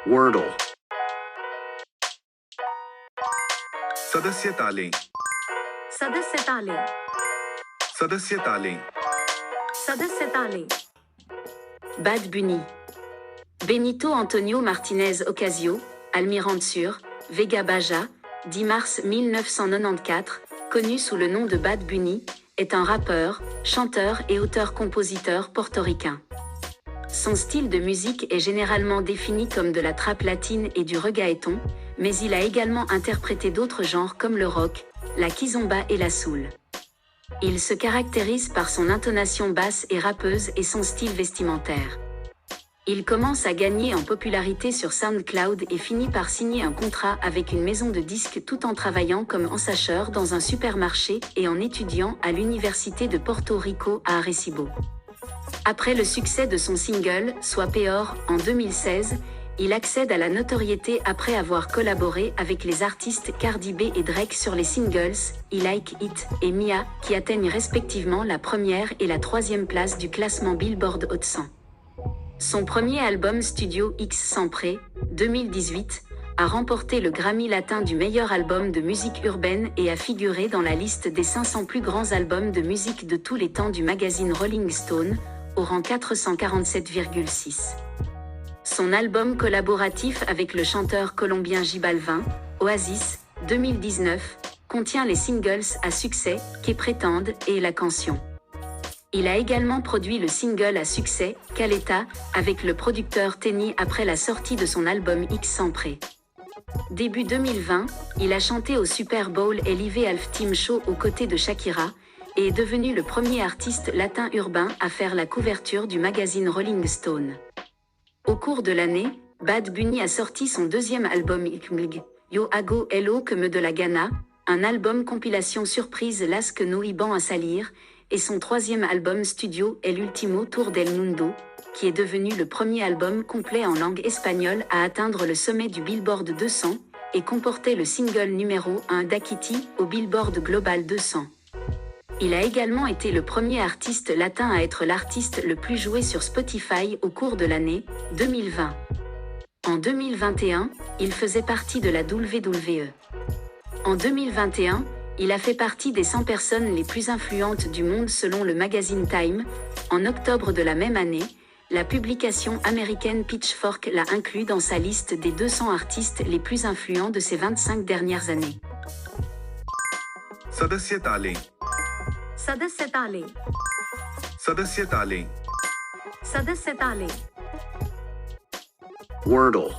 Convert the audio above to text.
Wordle. सदस्यतालें सदस्यतालें सदस्यतालें सदस्यतालें Bad Bunny. Benito Antonio Martinez Ocasio, Almirante sur Vega Baja, 10 mars 1994, connu sous le nom de Bad Bunny, est un rappeur, chanteur et auteur-compositeur portoricain. Son style de musique est généralement défini comme de la trap latine et du reggaeton, mais il a également interprété d'autres genres comme le rock, la kizomba et la soul. Il se caractérise par son intonation basse et rappeuse et son style vestimentaire. Il commence à gagner en popularité sur SoundCloud et finit par signer un contrat avec une maison de disques tout en travaillant comme ensacheur dans un supermarché et en étudiant à l'université de Porto Rico à Arecibo. Après le succès de son single « Soit Peor » en 2016, il accède à la notoriété après avoir collaboré avec les artistes Cardi B et Drake sur les singles « I Like It » et « Mia » qui atteignent respectivement la première et la troisième place du classement Billboard Hot 100. Son premier album studio X Sempre, 2018, a remporté le Grammy latin du meilleur album de musique urbaine et a figuré dans la liste des 500 plus grands albums de musique de tous les temps du magazine Rolling Stone, au rang 447,6. Son album collaboratif avec le chanteur colombien J Balvin, Oasis, 2019, contient les singles à succès, Que Prétende et La Canción. Il a également produit le single à succès, Caleta, avec le producteur Tenny après la sortie de son album X Sempre. Début 2020, il a chanté au Super Bowl et Live Halftime Show aux côtés de Shakira, et est devenu le premier artiste latin urbain à faire la couverture du magazine Rolling Stone. Au cours de l'année, Bad Bunny a sorti son deuxième album Ikmg, Yo Hago Hello que me de la Ghana, un album compilation surprise Las que no iban a salir, et son troisième album studio El Último Tour del Mundo, qui est devenu le premier album complet en langue espagnole à atteindre le sommet du Billboard 200, et comportait le single numéro 1 d'Akiti au Billboard Global 200. Il a également été le premier artiste latin à être l'artiste le plus joué sur Spotify au cours de l'année 2020. En 2021, il faisait partie de la WWE. En 2021, il a fait partie des 100 personnes les plus influentes du monde selon le magazine Time. En octobre de la même année, la publication américaine Pitchfork l'a inclus dans sa liste des 200 artistes les plus influents de ces 25 dernières années. सदस्यतालें सदस्यतालें सदस्यतालें सदस्यतालें Wordle.